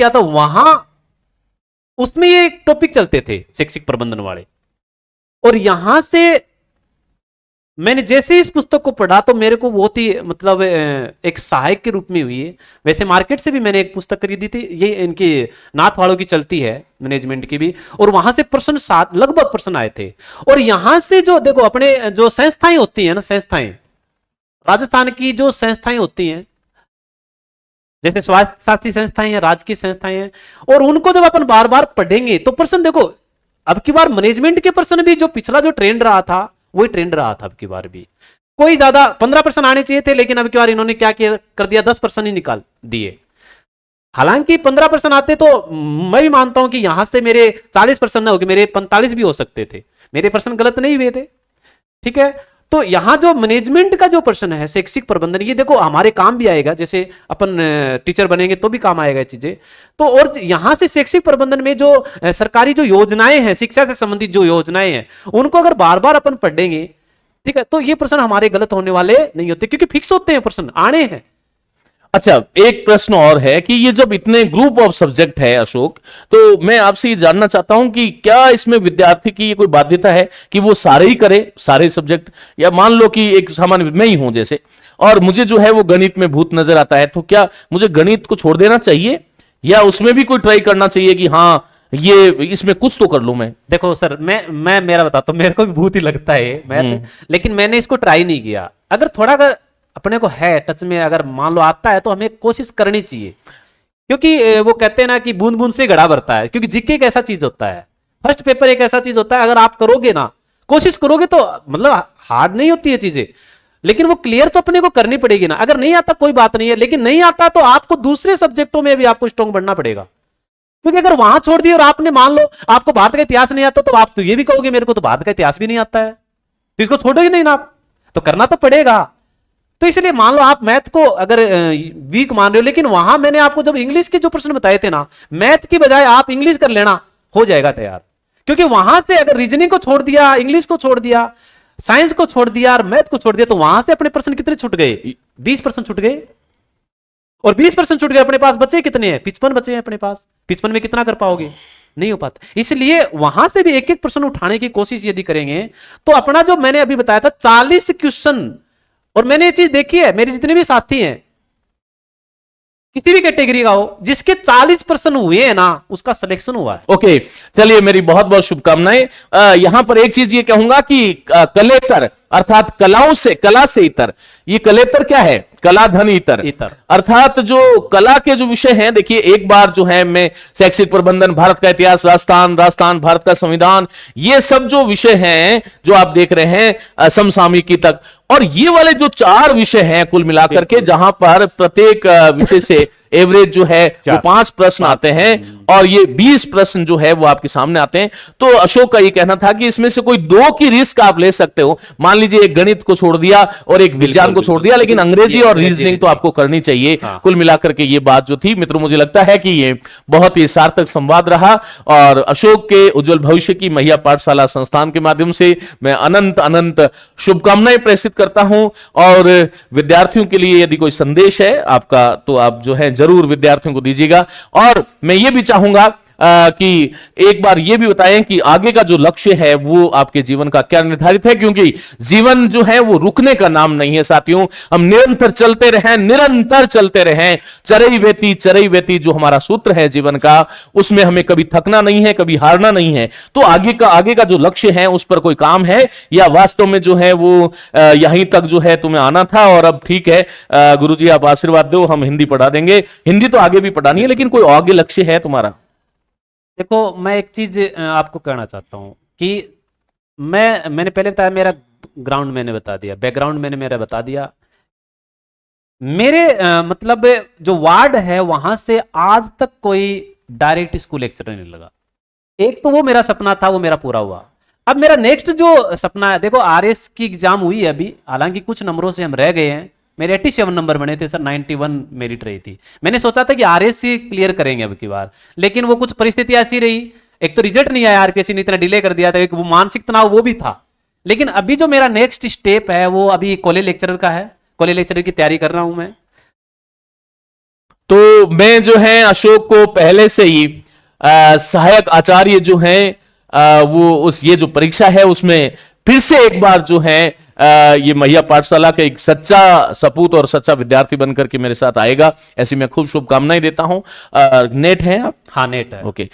था, वहां उसमें ये टॉपिक चलते थे शैक्षिक प्रबंधन वाले, और यहां से मैंने जैसे ही इस पुस्तक को पढ़ा तो मेरे को बहुत ही मतलब एक सहायक के रूप में हुई है। वैसे मार्केट से भी मैंने एक पुस्तक खरीदी थी, ये इनकी नाथ वालों की चलती है मैनेजमेंट की भी, और वहां से प्रश्न 7 लगभग प्रश्न आए थे। और यहां से जो देखो अपने जो संस्थाएं होती है ना, संस्थाएं राजस्थान की जो संस्थाएं होती हैं, जैसे स्वास्थ्य शास्त्री संस्थाएं हैं, राजकीय संस्थाएं हैं, और उनको जब अपन बार बार पढ़ेंगे तो प्रश्न देखो, अब की बार मैनेजमेंट के प्रश्न भी जो पिछला जो ट्रेंड रहा था वही ट्रेंड रहा था। अब की बार भी कोई ज्यादा 15% आने चाहिए थे, लेकिन अब की बार इन्होंने क्या कर दिया, 10% ही निकाल दिए। हालांकि 15% आते तो मैं भी मानता हूं कि यहां से मेरे 40% ना हो, मेरे 45 भी हो सकते थे, मेरे प्रश्न गलत नहीं हुए थे, ठीक है। तो यहां जो मैनेजमेंट का जो प्रश्न है, शैक्षिक प्रबंधन, ये देखो हमारे काम भी आएगा, जैसे अपन टीचर बनेंगे तो भी काम आएगा चीजें। तो और यहां से शैक्षिक प्रबंधन में जो सरकारी जो योजनाएं हैं, शिक्षा से संबंधित जो योजनाएं हैं, उनको अगर बार बार अपन पढ़ेंगे, ठीक है, तो ये प्रश्न हमारे गलत होने वाले नहीं होते, क्योंकि फिक्स होते हैं, प्रश्न आने हैं। अच्छा, एक प्रश्न और है कि ये जब इतने ग्रुप ऑफ सब्जेक्ट है अशोक, तो मैं आपसे ये जानना चाहता हूं कि क्या इसमें विद्यार्थी की ये कोई बाध्यता है कि वो सारे ही करे, सारे सब्जेक्ट, या मान लो कि एक सामान्य मैं ही हूं जैसे, और मुझे जो है वो गणित में भूत नजर आता है, तो क्या मुझे गणित को छोड़ देना चाहिए, या उसमें भी कोई ट्राई करना चाहिए कि हाँ ये इसमें कुछ तो कर लूं मैं? देखो सर, मैं मेरा बताता हूं, मेरे को भी भूत ही लगता है मैथ, लेकिन मैंने इसको ट्राई नहीं किया। अगर थोड़ा अगर अपने को है टच में, अगर मान लो आता है, तो हमें कोशिश करनी चाहिए, क्योंकि वो कहते हैं ना कि बूंद बूंद से घड़ा भरता है। क्योंकि जीके एक ऐसा चीज होता है, फर्स्ट पेपर एक ऐसा चीज होता है, अगर आप करोगे ना, कोशिश करोगे, तो मतलब हार्ड नहीं होती है चीजें, लेकिन वो क्लियर तो अपने को करनी पड़ेगी ना। अगर नहीं आता कोई बात नहीं है, लेकिन नहीं आता तो आपको दूसरे सब्जेक्टों में भी आपको स्ट्रॉन्ग बनना पड़ेगा। क्योंकि अगर वहां छोड़ दिया और आपने मान लो आपको भारत का इतिहास नहीं आता, तो आप तो ये भी कहोगे मेरे को तो भारत का इतिहास भी नहीं आता है, तो इसको छोड़ोगे नहीं ना आप, तो करना तो पड़ेगा। तो इसलिए मान लो आप मैथ को अगर वीक मान रहे हो, लेकिन वहां मैंने आपको जब इंग्लिश के जो प्रश्न बताए थे ना, मैथ की बजाय आप इंग्लिश कर लेना, हो जाएगा तैयार। क्योंकि वहां से अगर रीजनिंग को छोड़ दिया, इंग्लिश को छोड़ दिया, साइंस को छोड़ दिया और मैथ को छोड़ दिया, तो वहां से अपने प्रश्न कितने छूट गए? 20% छूट गए। और 20% छूट गए, अपने पास बचे कितने हैं? 55 बचे हैं अपने पास। 55 में कितना कर पाओगे? नहीं हो पाता। इसलिए वहां से भी एक एक प्रश्न उठाने की कोशिश यदि करेंगे, तो अपना जो मैंने अभी बताया था 40 क्वेश्चन, और मैंने ये चीज देखी है, मेरे जितने भी साथी हैं किसी भी कैटेगरी का हो, जिसके 40% हुए हैं ना, उसका सिलेक्शन हुआ है। ओके, चलिए मेरी बहुत बहुत शुभकामनाएं। यहां पर एक चीज ये कहूंगा कि कलेतर अर्थात कलाओं से, कला से इतर, ये कलेतर क्या है? कला धन इतर, अर्थात जो कला के जो विषय हैं, देखिए एक बार जो है मैं शैक्षिक प्रबंधन, भारत का इतिहास, राजस्थान, भारत का संविधान, ये सब जो विषय हैं जो आप देख रहे हैं समसामयिकी तक, और ये वाले जो 4 विषय हैं कुल मिलाकर के, जहां पर प्रत्येक विषय से एवरेज जो है वो 5 प्रश्न आते हैं, और ये 20 प्रश्न जो है वो आपके सामने आते हैं। तो अशोक का ये कहना था कि इसमें से कोई 2 की रिस्क आप ले सकते हो। मान लीजिए एक गणित को छोड़ दिया और एक विज्ञान को छोड़ दिया, लेकिन अंग्रेजी और रीजनिंग तो आपको करनी चाहिए। कुल मिलाकर के ये बात जो थी मित्रों, मुझे लगता है कि ये बहुत ही सार्थक संवाद रहा, और अशोक के उज्जवल भविष्य की महिला पाठशाला संस्थान के माध्यम से मैं अनंत अनंत शुभकामनाएं प्रेषित करता हूं। और विद्यार्थियों के लिए यदि कोई संदेश है आपका, तो आप जो है जरूर विद्यार्थियों को दीजिएगा। और मैं ये भी चाहूंगा कि एक बार ये भी बताएं कि आगे का जो लक्ष्य है वो आपके जीवन का क्या निर्धारित है, क्योंकि जीवन जो है वो रुकने का नाम नहीं है साथियों। हम निरंतर चलते रहें, निरंतर चलते रहें, चरई वेती जो हमारा सूत्र है जीवन का, उसमें हमें कभी थकना नहीं है, कभी हारना नहीं है। तो आगे का जो लक्ष्य है उस पर कोई काम है, या वास्तव में जो है वो यहीं तक जो है तुम्हें आना था, और अब ठीक है गुरुजी आप आशीर्वाद दो, हम हिंदी पढ़ा देंगे। हिंदी तो आगे भी पढ़ानी है, लेकिन कोई आगे लक्ष्य है तुम्हारा? देखो, मैं एक चीज आपको कहना चाहता हूं कि मैंने पहले बताया, मेरा ग्राउंड मैंने बता दिया, बैकग्राउंड मैंने मेरा बता दिया। मेरे मतलब जो वार्ड है वहां से आज तक कोई डायरेक्ट स्कूल लेक्चर नहीं लगा। एक तो वो मेरा सपना था, वो मेरा पूरा हुआ। अब मेरा नेक्स्ट जो सपना है, देखो आरएस की एग्जाम हुई है अभी, हालांकि कुछ नंबरों से हम रह गए हैं। मेरे 87 नंबर बने थे सर, 91 मेरिट रही थी। मैंने सोचा था कि आरएस से क्लियर करेंगे अब की बार, लेकिन वो कुछ परिस्थिति ऐसी रही, एक तो रिजल्ट नहीं आया, आरपीएससी ने इतना डिले कर दिया था, एक वो मानसिक तनाव वो भी था। लेकिन अभी जो मेरा नेक्स्ट स्टेप है वो अभी कॉलेज लेक्चरर का है, कॉलेज लेक्चरर की तैयारी कर रहा हूं मैं। तो मैं जो है अशोक को पहले से ही सहायक आचार्य जो है वो उस ये जो परीक्षा है उसमें फिर से एक बार जो है ये महिला पाठशाला का एक सच्चा सपूत और सच्चा विद्यार्थी बनकर के मेरे साथ आएगा, ऐसी मैं खूब शुभकामनाएं देता हूं। नेट है आप? हाँ, नेट है। ओके।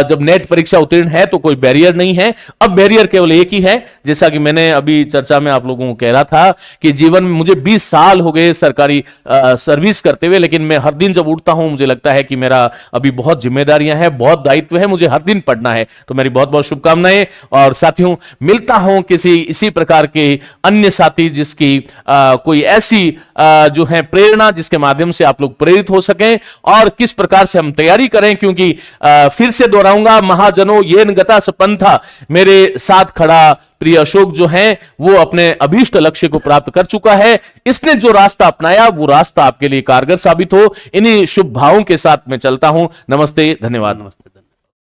जब नेट परीक्षा उत्तीर्ण है तो कोई बैरियर नहीं है। अब बैरियर केवल एक ही है, जैसा कि मैंने अभी चर्चा में आप लोगों को कह रहा था कि जीवन में मुझे 20 साल हो गए सरकारी सर्विस करते हुए, लेकिन मैं हर दिन जब उठता हूं मुझे लगता है कि मेरा अभी बहुत जिम्मेदारियां हैं, बहुत दायित्व है, मुझे हर दिन पढ़ना है। तो मेरी बहुत बहुत शुभकामनाएं। और साथियों, मिलता हूं किसी इसी प्रकार के अन्य साथी जिसकी कोई ऐसी जो है प्रेरणा, जिसके माध्यम से आप लोग प्रेरित हो सकें और किस प्रकार से हम तैयारी करें, क्योंकि फिर से दोहराऊंगा, महाजनों येन गता सपंथा, मेरे साथ खड़ा प्रिय अशोक जो है वो अपने अभीष्ट लक्ष्य को प्राप्त कर चुका है। इसने जो रास्ता अपनाया वो रास्ता आपके लिए कारगर साबित हो, इन्हीं शुभ भावों के साथ मैं चलता हूं। नमस्ते, धन्यवाद। नमस्ते।